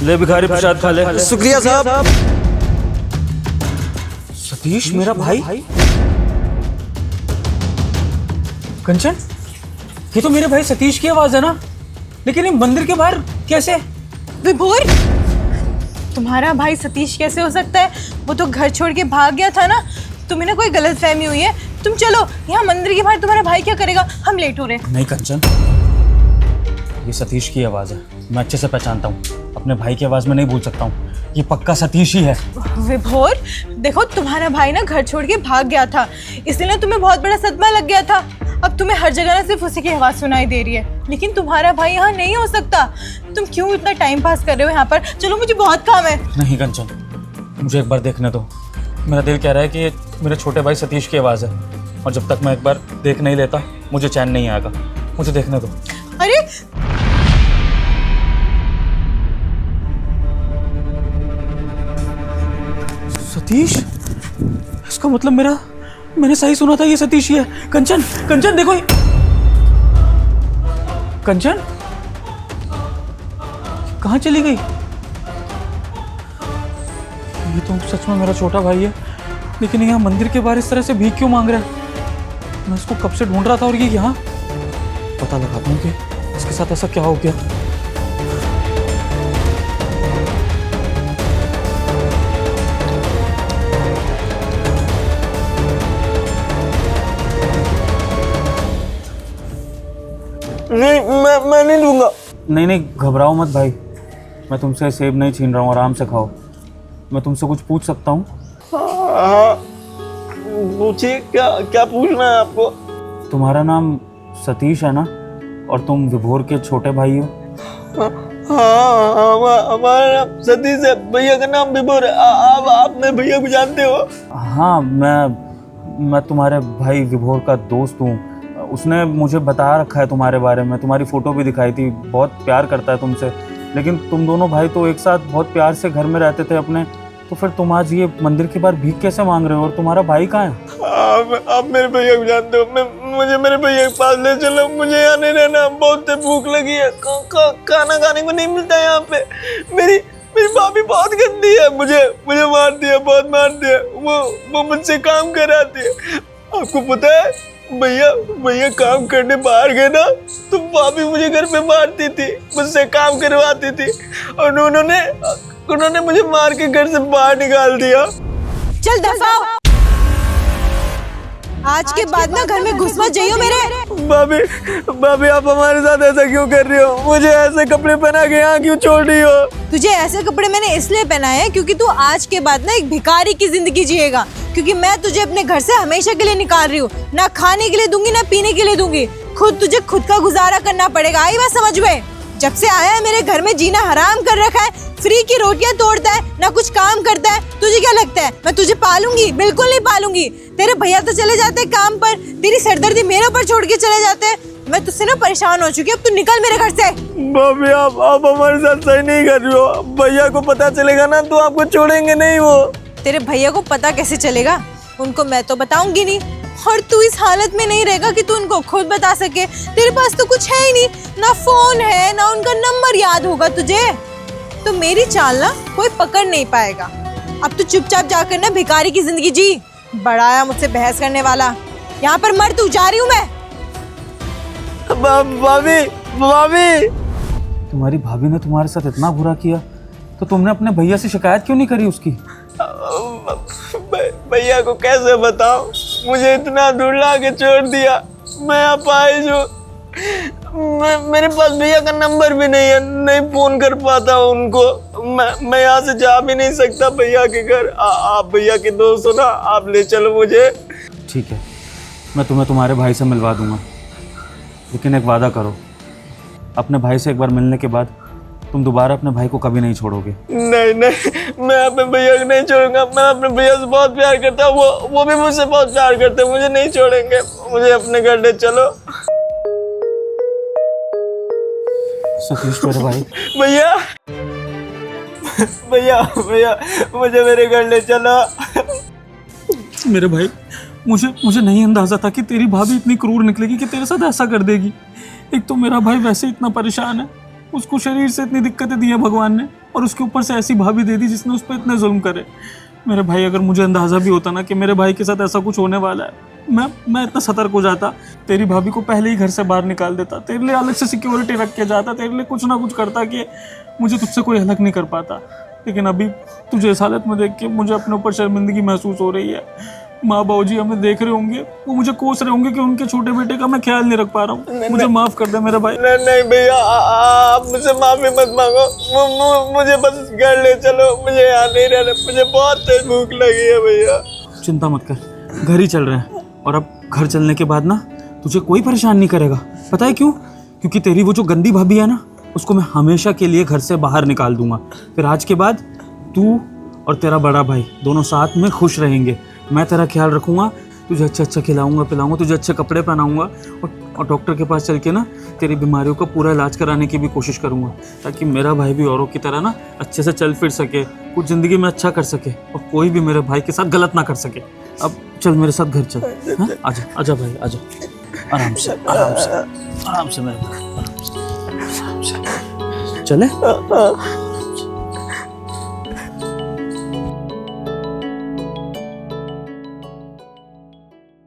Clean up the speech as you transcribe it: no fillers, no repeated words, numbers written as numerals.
ले भिखारी प्रसाद खा ले। शुक्रिया साहब। सतीश मेरा भाई? कंचन, ये तो मेरे भाई सतीश की आवाज है ना, लेकिन ये मंदिर के बाहर कैसे? विभोर, तुम्हारा भाई सतीश कैसे हो सकता है? वो तो घर छोड़ के भाग गया था ना। तुम्हें ना कोई गलतफहमी हुई है। तुम चलो, यहाँ मंदिर के बाहर तुम्हारा भाई क्या करेगा? हम लेट हो रहे हैं। नहीं कंचन, ये सतीश की आवाज है, मैं अच्छे से पहचानता हूँ। अपने भाई की आवाज में नहीं भूल सकता हूँ, ये पक्का सतीश ही है। विभोर, देखो तुम्हारा भाई ना घर छोड़ के भाग गया था, इसलिए ना तुम्हें बहुत बड़ा सदमा लग गया था। अब तुम्हें हर जगह ना सिर्फ उसी की आवाज सुनाई दे रही है, लेकिन तुम्हारा भाई यहाँ नहीं हो सकता। तुम क्यों इतना टाइम पास कर रहे हो यहाँ पर? चलो, मुझे बहुत काम है। नहीं कंचन, मुझे एक बार देखने दो। मेरा दिल कह रहा है कि ये मेरे छोटे भाई सतीश की आवाज़ है, और जब तक मैं एक बार देख नहीं लेता मुझे चैन नहीं आएगा। मुझे देखने दो। अरे सतीश, इसका मतलब मैंने सही सुना था, ये सतीश ही है। कंचन, कंचन देखो, कंचन कहाँ चली गई? ये तो सच में मेरा छोटा भाई है, लेकिन यहाँ मंदिर के बाहर इस तरह से भीख क्यों मांग रहा है? मैं इसको कब से ढूंढ रहा था, और ये यहाँ। पता लगाता हूँ कि इसके साथ ऐसा क्या हो गया। नहीं, मैं नहीं दूंगा। नहीं, घबराओ मत भाई, मैं तुमसे सेब नहीं छीन रहा हूँ, आराम से खाओ। मैं तुमसे कुछ पूछ सकता हूँ? हाँ, पूछिए, क्या पूछना है आपको? तुम्हारा नाम सतीश है ना, और तुम विभोर के छोटे भाई हो? हाँ, हमारा नाम सतीश है, भैया का नाम विभोर है। आप मेरे भैया को जानते हो? हाँ, मैं तुम्हारे भाई विभोर का दोस्त हूँ। उसने मुझे बता रखा है तुम्हारे बारे में, तुम्हारी फ़ोटो भी दिखाई थी, बहुत प्यार करता है तुमसे। लेकिन तुम दोनों भाई तो एक साथ बहुत प्यार से घर में रहते थे अपने, तो फिर तुम आज ये मंदिर के बाहर भीख कैसे मांग रहे हो? और तुम्हारा भाई कहाँ है? आप मेरे भैया को जानते हो? मुझे मेरे भैया के पास ले चलो, मुझे यहाँ नहीं रहना, बहुत भूख लगी है, खाना खाने को नहीं मिलता यहाँ पे। मेरी भाभी बहुत गंदी है, मुझे मार दिया, बहुत मार दिया। वो मुझसे काम कराती है। आपको पता है, भैया काम करने बाहर गए ना, तो भाभी मुझे घर पे मारती थी, मुझसे काम करवाती थी, और उन्होंने मुझे मार के घर से बाहर निकाल दिया। चल दफा, आज के बाद ना घर में घुस मत जाइयो मेरे। भाभी आप हमारे साथ ऐसा क्यों कर रही हो? मुझे ऐसे कपड़े पहना के यहाँ क्यों छोड़ रही हो? तुझे ऐसे कपड़े मैंने इसलिए पहनाए हैं क्योंकि तू आज के बाद ना एक भिखारी की जिंदगी जिएगा, क्योंकि मैं तुझे अपने घर से हमेशा के लिए निकाल रही हूँ। ना खाने के लिए दूंगी, ना पीने के लिए दूंगी, तुझे खुद का गुजारा करना पड़ेगा। आई बात समझ में? जब से आया है मेरे घर में जीना हराम कर रखा है, फ्री की रोटियां तोड़ता है, ना कुछ काम करता है। तुझे क्या लगता है मैं तुझे पालूंगी? बिल्कुल नहीं पालूंगी। तेरे भैया तो चले जाते हैं काम पर, तेरी सरदर्दी मेरे ऊपर छोड़ के चले जाते हैं। मैं तुझसे ना परेशान हो चुकी हूँ, अब तू निकल मेरे घर से। भाभी आप हमारे साथ सही नहीं कर रही हो। भैया को पता चलेगा ना तो आपको छोड़ेंगे नहीं वो। तेरे भैया को पता कैसे चलेगा? उनको मैं तो बताऊंगी नहीं, और तू इस हालत में नहीं रहेगा कि तू उनको खुद बता सके। तेरे पास तो कुछ है ही नहीं, ना फोन है, ना उनका नंबर याद होगा तुझे। तो मेरी चाल ना कोई पकड़ नहीं पाएगा। अब तू चुपचाप जाकर ना भिखारी की जिंदगी जी। बड़ा आया मुझसे बहस करने वाला। यहाँ पर मर, तू जा रही हूँ मैं। भाभी, तुम्हारी भाभी ने तुम्हारे साथ इतना बुरा किया, तो तुमने अपने भैया से शिकायत क्यों नहीं करी उसकी? भैया को कैसे बताऊं? मुझे इतना दूर ला के छोड़ दिया। मैं आप आई जो मेरे पास भैया का नंबर भी नहीं है, नहीं फोन कर पाता उनको। मैं यहाँ से जा भी नहीं सकता भैया के घर। आप भैया के दोस्त हो ना, आप ले चलो मुझे। ठीक है, मैं तुम्हें तुम्हारे भाई से मिलवा दूंगा, लेकिन एक वादा करो, अपने भाई से एक बार मिलने के बाद तुम दोबारा अपने भाई को कभी नहीं छोड़ोगे। नहीं, मैं अपने भैया को नहीं छोड़ूंगा। मैं अपने भैया से बहुत प्यार करता हूँ, वो भी मुझसे बहुत प्यार करते हैं। मुझे नहीं छोड़ेंगे, मुझे अपने घर ले चलो। सतीश मेरे भाई। भैया मुझे मेरे घर ले चलो। मेरे भाई, मुझे नहीं अंदाजा था कि तेरी भाभी इतनी क्रूर निकलेगी कि तेरे साथ ऐसा कर देगी। एक तो मेरा भाई वैसे इतना परेशान है, उसको शरीर से इतनी दिक्कतें दी है भगवान ने, और उसके ऊपर से ऐसी भाभी दे दी जिसने उस पर इतने जुल्म करे। मेरे भाई, अगर मुझे अंदाज़ा भी होता ना कि मेरे भाई के साथ ऐसा कुछ होने वाला है, मैं इतना सतर्क हो जाता, तेरी भाभी को पहले ही घर से बाहर निकाल देता, तेरे लिए अलग से सिक्योरिटी रख के जाता, तेरे लिए कुछ ना कुछ करता कि मुझे तुझसे कोई अलग नहीं कर पाता। लेकिन अभी तुझे इस हालत में देख के मुझे अपने ऊपर शर्मिंदगी महसूस हो रही है। माँ बाबू जी हमें देख रहे होंगे, वो मुझे कोस रहे होंगे कि उनके छोटे बेटे का मैं ख्याल नहीं रख पा रहा हूँ। मुझे माफ़ कर दे मेरा भाई। नहीं भैया, आप मुझसे माफी मत मांगो। मुझे बस घर ले चलो, मुझे यहाँ नहीं रहना, मुझे बहुत तेज भूख लगी है भैया। चिंता मत कर, घर ही चल रहे हैं, और अब घर चलने के बाद ना तुझे कोई परेशान नहीं करेगा। पता है क्यों? क्योंकि तेरी वो जो गंदी भाभी है ना, उसको मैं हमेशा के लिए घर से बाहर निकाल दूंगा। फिर आज के बाद तू और तेरा बड़ा भाई दोनों साथ में खुश रहेंगे। मैं तेरा ख्याल रखूंगा, तुझे अच्छा खिलाऊंगा पिलाऊंगा, तुझे अच्छे कपड़े पहनाऊंगा, और डॉक्टर के पास चल के ना तेरी बीमारियों का पूरा इलाज कराने की भी कोशिश करूंगा, ताकि मेरा भाई भी औरों की तरह ना अच्छे से चल फिर सके, कुछ ज़िंदगी में अच्छा कर सके, और कोई भी मेरे भाई के साथ गलत ना कर सके। अब चल मेरे साथ घर चल। हाँ? आजा आजा भाई, आजा, आराम से आराम से आराम से मेरे भाई, आराम से चले।